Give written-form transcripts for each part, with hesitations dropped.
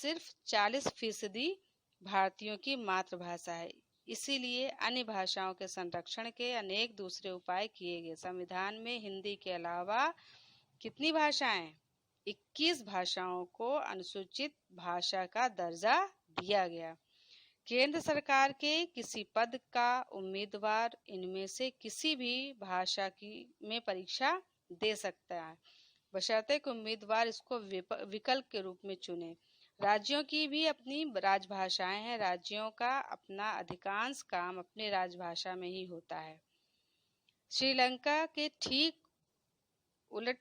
सिर्फ 40% भारतीयों की मातृभाषा है। इसीलिए अन्य भाषाओं के संरक्षण के अनेक दूसरे उपाय किए गए। संविधान में हिंदी के अलावा कितनी भाषाएं? 21 भाषाओं को अनुसूचित भाषा का दर्जा दिया गया। केंद्र सरकार के किसी पद का उम्मीदवार इनमें से किसी भी भाषा की में परीक्षा दे सकता है, बशर्ते कि उम्मीदवार इसको विकल्प के रूप में चुने। राज्यों की भी अपनी राजभाषाएं हैं। राज्यों का अपना अधिकांश काम अपनी राजभाषा में ही होता है। श्रीलंका के ठीक उलट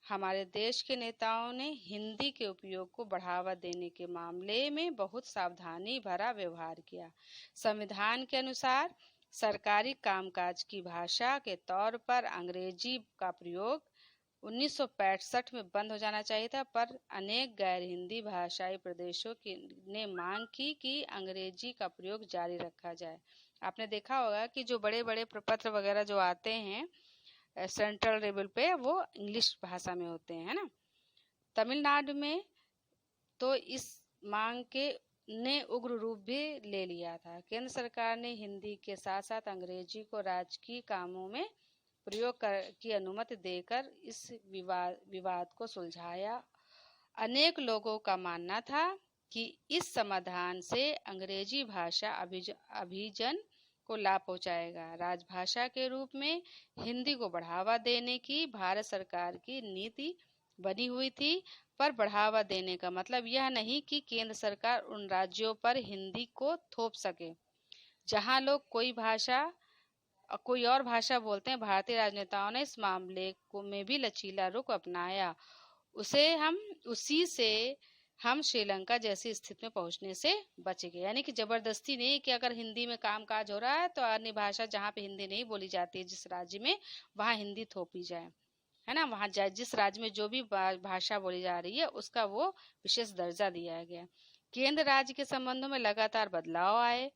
हमारे देश के नेताओं ने हिंदी के उपयोग को बढ़ावा देने के मामले में बहुत सावधानी भरा व्यवहार किया। संविधान के अनुसार सरकारी कामकाज की भाषा के तौर पर अंग्रेजी का प्रयोग 1965 में बंद हो जाना चाहिए था, पर अनेक गैर हिंदी भाषाई प्रदेशों ने मांग की कि अंग्रेजी का प्रयोग जारी रखा जाए। आपने देखा होगा कि जो बड़े बड़े प्रपत्र वगैरह जो आते हैं सेंट्रल लेवल पे, वो इंग्लिश भाषा में होते हैं, है ना। तमिलनाडु में तो इस मांग के ने उग्र रूप भी ले लिया था। केंद्र सरकार ने हिंदी के साथ साथ अंग्रेजी को राजकीय कामों में प्रयोग की अनुमति देकर इस विवाद को सुलझाया। अनेक लोगों का मानना था कि इस समाधान से अंग्रेजी भाषा अभिजन को लाभ पहुंचाएगा। राजभाषा के रूप में हिंदी को बढ़ावा देने की भारत सरकार की नीति बनी हुई थी, पर बढ़ावा देने का मतलब यह नहीं कि केंद्र सरकार उन राज्यों पर हिंदी को थोप सके जहां लोग कोई और भाषा बोलते हैं। भारतीय राजनेताओं ने इस मामले को में भी लचीला रुख अपनाया। उसी से हम श्रीलंका जैसी स्थिति में पहुंचने से बच गए। यानी कि जबरदस्ती नहीं कि अगर हिंदी में कामकाज हो रहा है तो अन्य भाषा जहाँ पे हिंदी नहीं बोली जाती है जिस राज्य में, वहाँ हिंदी थोपी जाए, है ना। वहाँ जिस राज्य में जो भी भाषा बोली जा रही है उसका वो विशेष दर्जा दिया गया। केंद्र राज्य के संबंधों में लगातार बदलाव आए।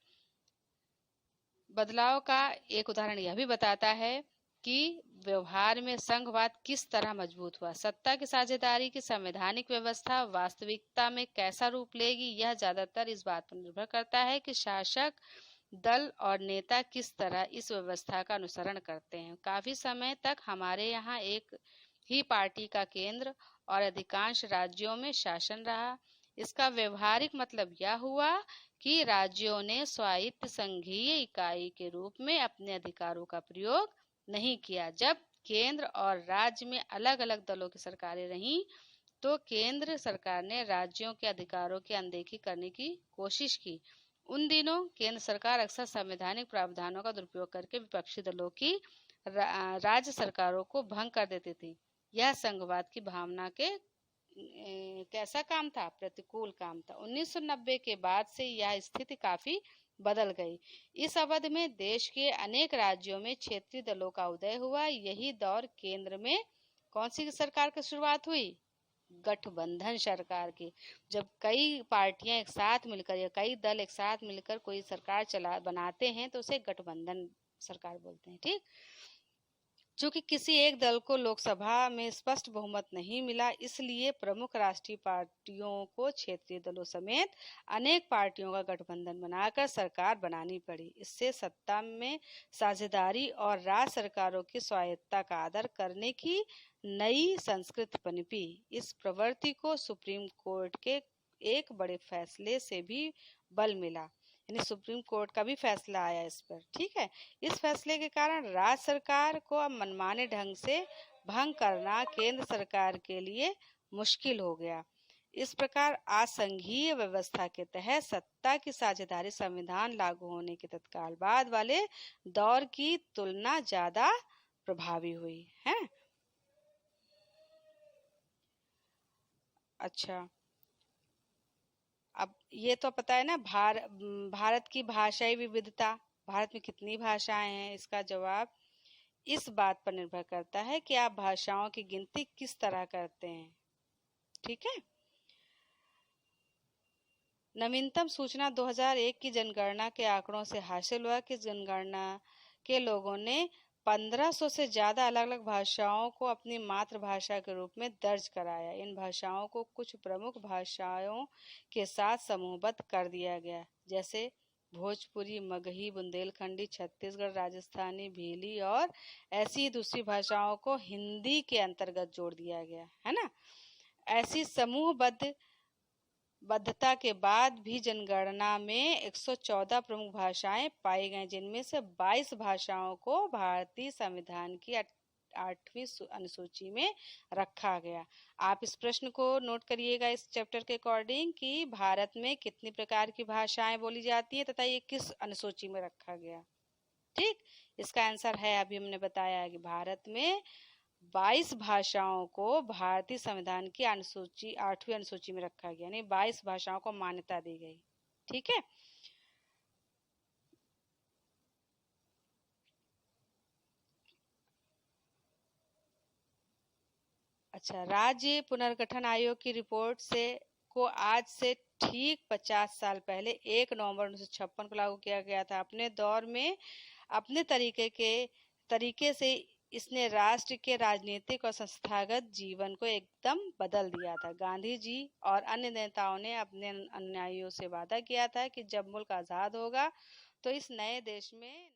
बदलाव का एक उदाहरण यह भी बताता है कि व्यवहार में संघवाद किस तरह मजबूत हुआ। सत्ता की साझेदारी की संवैधानिक व्यवस्था वास्तविकता में कैसा रूप लेगी, यह ज्यादातर इस बात पर निर्भर करता है कि शासक दल और नेता किस तरह इस व्यवस्था का अनुसरण करते हैं। काफी समय तक हमारे यहाँ एक ही पार्टी का केंद्र और अधिकांश राज्यों में शासन रहा। इसका व्यवहारिक मतलब यह हुआ कि राज्यों ने स्वायत्त संघीय इकाई के रूप में अपने अधिकारों का प्रयोग नहीं किया। जब केंद्र और राज्य में अलग अलग दलों की सरकारें रहीं तो केंद्र सरकार ने राज्यों के अधिकारों की अनदेखी करने की कोशिश की। उन दिनों केंद्र सरकार अक्सर संवैधानिक प्रावधानों का दुरुपयोग करके विपक्षी दलों की राज्य सरकारों को भंग कर देती थी। यह संघवाद की भावना के कैसा काम था? प्रतिकूल काम था। 1990 के बाद से यह स्थिति काफी बदल गई। इस अवधि में देश के अनेक राज्यों में क्षेत्रीय दलों का उदय हुआ। यही दौर केंद्र में कौन सी सरकार की शुरुआत हुई? गठबंधन सरकार की। जब कई पार्टियां एक साथ मिलकर या कई दल एक साथ मिलकर कोई सरकार बनाते हैं तो उसे गठबंधन सरकार बोलते हैं। ठीक, चूंकि किसी एक दल को लोकसभा में स्पष्ट बहुमत नहीं मिला, इसलिए प्रमुख राष्ट्रीय पार्टियों को क्षेत्रीय दलों समेत अनेक पार्टियों का गठबंधन बनाकर सरकार बनानी पड़ी। इससे सत्ता में साझेदारी और राज्य सरकारों की स्वायत्तता का आदर करने की नई संस्कृति पनपी। इस प्रवृत्ति को सुप्रीम कोर्ट के एक बड़े फैसले से भी बल मिला, यानी सुप्रीम कोर्ट का भी फैसला आया इस पर। ठीक है, इस फैसले के कारण राज्य सरकार को अब मनमाने ढंग से भंग करना केंद्र सरकार के लिए मुश्किल हो गया। इस प्रकार आज संघीय व्यवस्था के तहत सत्ता की साझेदारी संविधान लागू होने के तत्काल बाद वाले दौर की तुलना ज्यादा प्रभावी हुई है। अच्छा, अब ये तो पता है ना भारत की भाषाई विविधता, भारत में कितनी भाषाएं हैं? इसका जवाब इस बात पर निर्भर करता है कि आप भाषाओं की गिनती किस तरह करते हैं। ठीक है, नवीनतम सूचना 2001 की जनगणना के आंकड़ों से हासिल हुआ कि जनगणना के लोगों ने 1500 से ज्यादा अलग अलग भाषाओं को अपनी मातृभाषा के रूप में दर्ज कराया। इन भाषाओं को कुछ प्रमुख भाषाओं के साथ समूहबद्ध कर दिया गया, जैसे भोजपुरी, मगही, बुंदेलखंडी, छत्तीसगढ़, राजस्थानी, भीली और ऐसी दूसरी भाषाओं को हिंदी के अंतर्गत जोड़ दिया गया है ना। ऐसी समूहबद्ध बद्धता के बाद भी जनगणना में 114 प्रमुख भाषाएं पाई गई, जिनमें से 22 भाषाओं को भारतीय संविधान की 8वीं अनुसूची में रखा गया। आप इस प्रश्न को नोट करिएगा इस चैप्टर के अकॉर्डिंग कि भारत में कितनी प्रकार की भाषाएं बोली जाती है तथा ये किस अनुसूची में रखा गया। ठीक, इसका आंसर है अभी हमने बताया कि भारत में 22 भाषाओं को भारतीय संविधान की अनुसूची 8वीं अनुसूची में रखा गया, यानी 22 भाषाओं को मान्यता दी गई। ठीक है, अच्छा, राज्य पुनर्गठन आयोग की रिपोर्ट से को आज से ठीक 50 साल पहले 1 नवंबर 1956 को लागू किया गया था। अपने दौर में अपने तरीके से इसने राष्ट्र के राजनीतिक और संस्थागत जीवन को एकदम बदल दिया था। गांधी जी और अन्य नेताओं ने अपने अनुयायियों से वादा किया था कि जब मुल्क आज़ाद होगा तो इस नए देश में